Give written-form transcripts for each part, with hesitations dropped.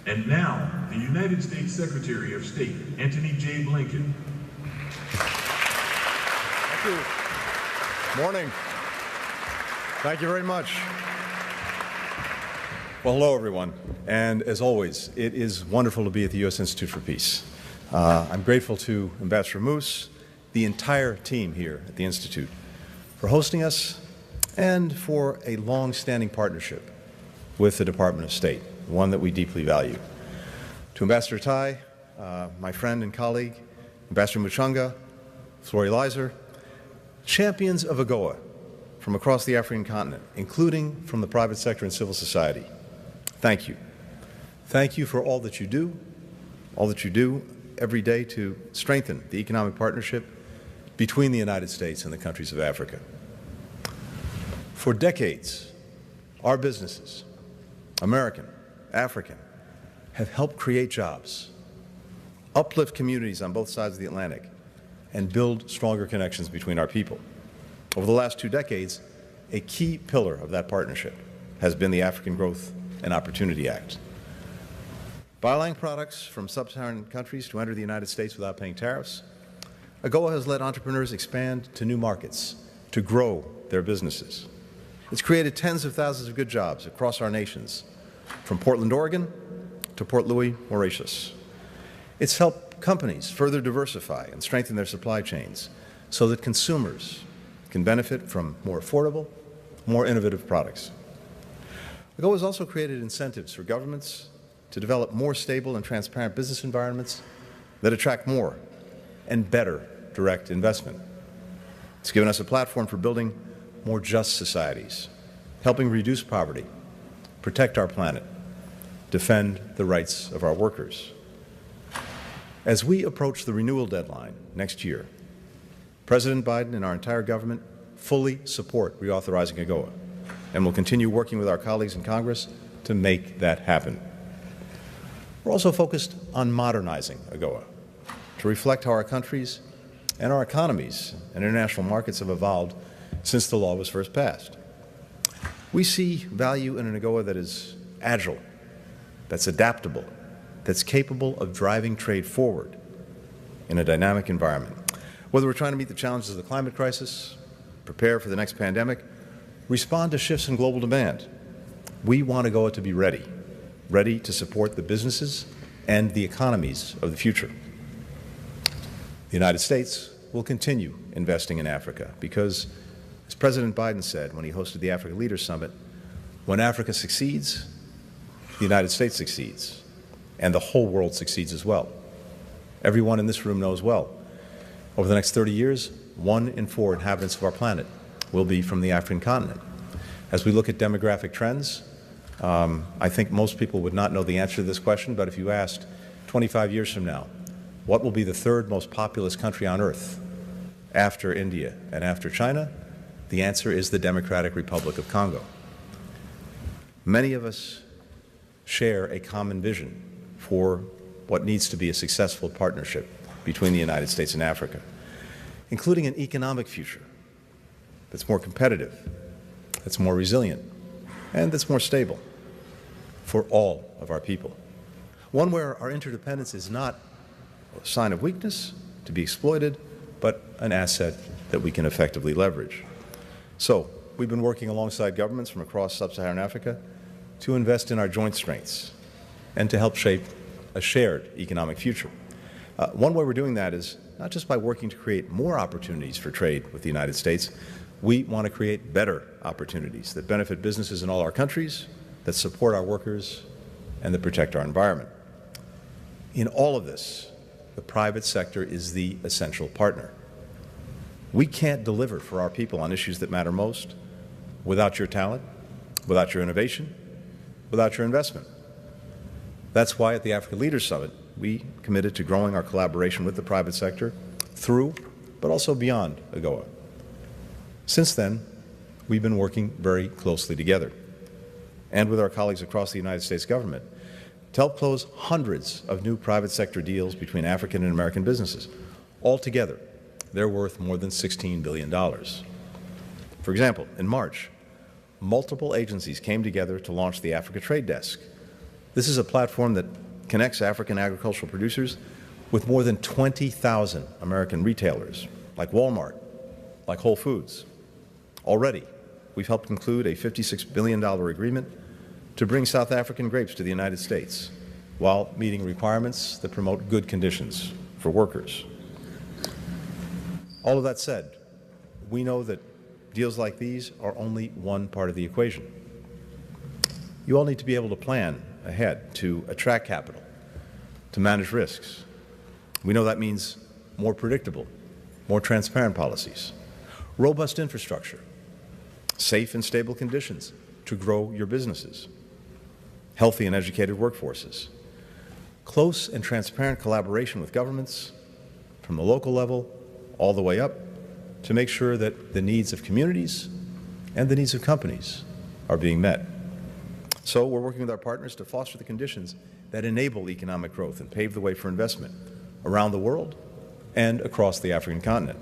And now, the United States Secretary of State, Antony J. Blinken. Thank you. Morning. Thank you very much. Well, hello, everyone. And as always, it is wonderful to be at the U.S. Institute for Peace. I'm grateful to Ambassador Moose, the entire team here at the Institute, for hosting us and for a long-standing partnership with the Department of State, one that we deeply value. To Ambassador Tai, my friend and colleague, Ambassador Muchunga, Flori Leiser, champions of AGOA from across the African continent, including from the private sector and civil society, thank you. Thank you for all that you do every day to strengthen the economic partnership between the United States and the countries of Africa. For decades, our businesses, American, African, have helped create jobs, uplift communities on both sides of the Atlantic, and build stronger connections between our people. Over the last 2 decades, a key pillar of that partnership has been the African Growth and Opportunity Act. By allowing products from sub-Saharan countries to enter the United States without paying tariffs, AGOA has let entrepreneurs expand to new markets, to grow their businesses. It's created tens of thousands of good jobs across our nations, from Portland, Oregon, to Port Louis, Mauritius. It's helped companies further diversify and strengthen their supply chains so that consumers can benefit from more affordable, more innovative products. AGOA has also created incentives for governments to develop more stable and transparent business environments that attract more and better direct investment. It's given us a platform for building more just societies, helping reduce poverty, protect our planet, defend the rights of our workers. As we approach the renewal deadline next year, President Biden and our entire government fully support reauthorizing AGOA and will continue working with our colleagues in Congress to make that happen. We're also focused on modernizing AGOA to reflect how our countries and our economies and international markets have evolved since the law was first passed. We see value in an AGOA that is agile, that's adaptable, that's capable of driving trade forward in a dynamic environment. Whether we're trying to meet the challenges of the climate crisis, prepare for the next pandemic, respond to shifts in global demand, we want AGOA to be ready to support the businesses and the economies of the future. The United States will continue investing in Africa because, as President Biden said when he hosted the Africa Leaders Summit, when Africa succeeds, the United States succeeds, and the whole world succeeds as well. Everyone in this room knows well, over the next 30 years, 1 in 4 inhabitants of our planet will be from the African continent. As we look at demographic trends, I think most people would not know the answer to this question, but if you asked 25 years from now, what will be the 3rd most populous country on earth after India and after China? The answer is the Democratic Republic of Congo. Many of us share a common vision for what needs to be a successful partnership between the United States and Africa, including an economic future that's more competitive, that's more resilient, and that's more stable for all of our people. One where our interdependence is not a sign of weakness to be exploited, but an asset that we can effectively leverage. So, we've been working alongside governments from across sub-Saharan Africa to invest in our joint strengths and to help shape a shared economic future. One way we're doing that is not just by working to create more opportunities for trade with the United States. We want to create better opportunities that benefit businesses in all our countries, that support our workers, and that protect our environment. In all of this, the private sector is the essential partner. We can't deliver for our people on issues that matter most without your talent, without your innovation, without your investment. That's why at the Africa Leaders Summit, we committed to growing our collaboration with the private sector through, but also beyond AGOA. Since then, we've been working very closely together and with our colleagues across the United States government to help close hundreds of new private sector deals between African and American businesses. Altogether, they're worth more than $16 billion. For example, in March, multiple agencies came together to launch the Africa Trade Desk, This is a platform that connects African agricultural producers with more than 20,000 American retailers, like Walmart, like Whole Foods. Already, we've helped conclude a $56 billion agreement to bring South African grapes to the United States while meeting requirements that promote good conditions for workers. All of that said, we know that deals like these are only one part of the equation. You all need to be able to plan ahead to attract capital, to manage risks. We know that means more predictable, more transparent policies, robust infrastructure, safe and stable conditions to grow your businesses, healthy and educated workforces, close and transparent collaboration with governments from the local level all the way up to make sure that the needs of communities and the needs of companies are being met. So we're working with our partners to foster the conditions that enable economic growth and pave the way for investment around the world and across the African continent.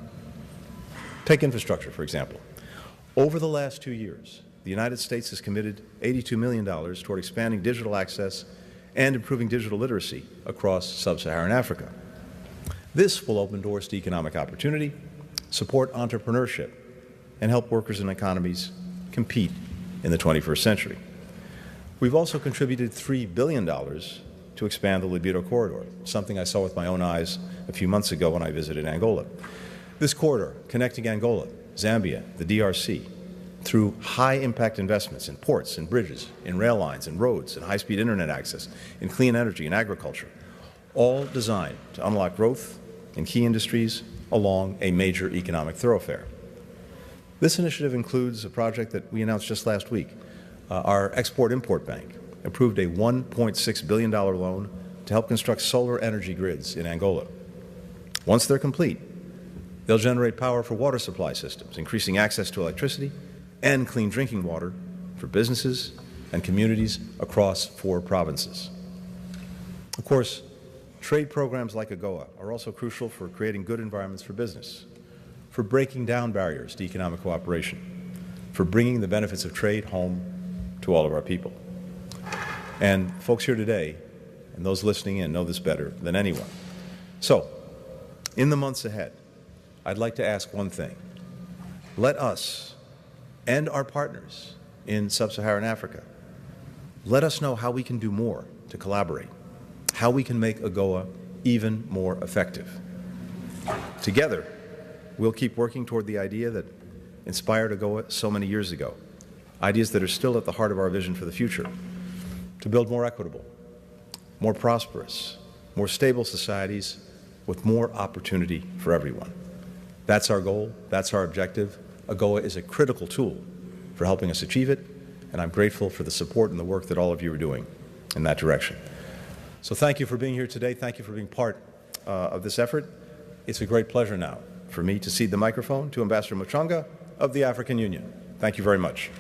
Take infrastructure, for example. Over the last 2 years, the United States has committed $82 million toward expanding digital access and improving digital literacy across sub-Saharan Africa. This will open doors to economic opportunity, support entrepreneurship, and help workers and economies compete in the 21st century. We've also contributed $3 billion to expand the Libido corridor, something I saw with my own eyes a few months ago when I visited Angola. This corridor, connecting Angola, Zambia, the DRC, through high-impact investments in ports and bridges, in rail lines and roads, and high-speed internet access, in clean energy and agriculture, all designed to unlock growth in key industries along a major economic thoroughfare. This initiative includes a project that we announced just last week. Our Export-Import Bank approved a $1.6 billion loan to help construct solar energy grids in Angola. Once they're complete, they'll generate power for water supply systems, increasing access to electricity and clean drinking water for businesses and communities across 4 provinces. Of course, trade programs like AGOA are also crucial for creating good environments for business, for breaking down barriers to economic cooperation, for bringing the benefits of trade home to all of our people. And folks here today, and those listening in, know this better than anyone. So, in the months ahead, I'd like to ask one thing. Let us and our partners in sub-Saharan Africa, let us know how we can do more to collaborate, how we can make AGOA even more effective. Together, we'll keep working toward the idea that inspired AGOA so many years ago, ideas that are still at the heart of our vision for the future, to build more equitable, more prosperous, more stable societies with more opportunity for everyone. That's our goal. That's our objective. AGOA is a critical tool for helping us achieve it, and I'm grateful for the support and the work that all of you are doing in that direction. So thank you for being here today. Thank you for being part of this effort. It's a great pleasure now for me to cede the microphone to Ambassador Muchanga of the African Union. Thank you very much.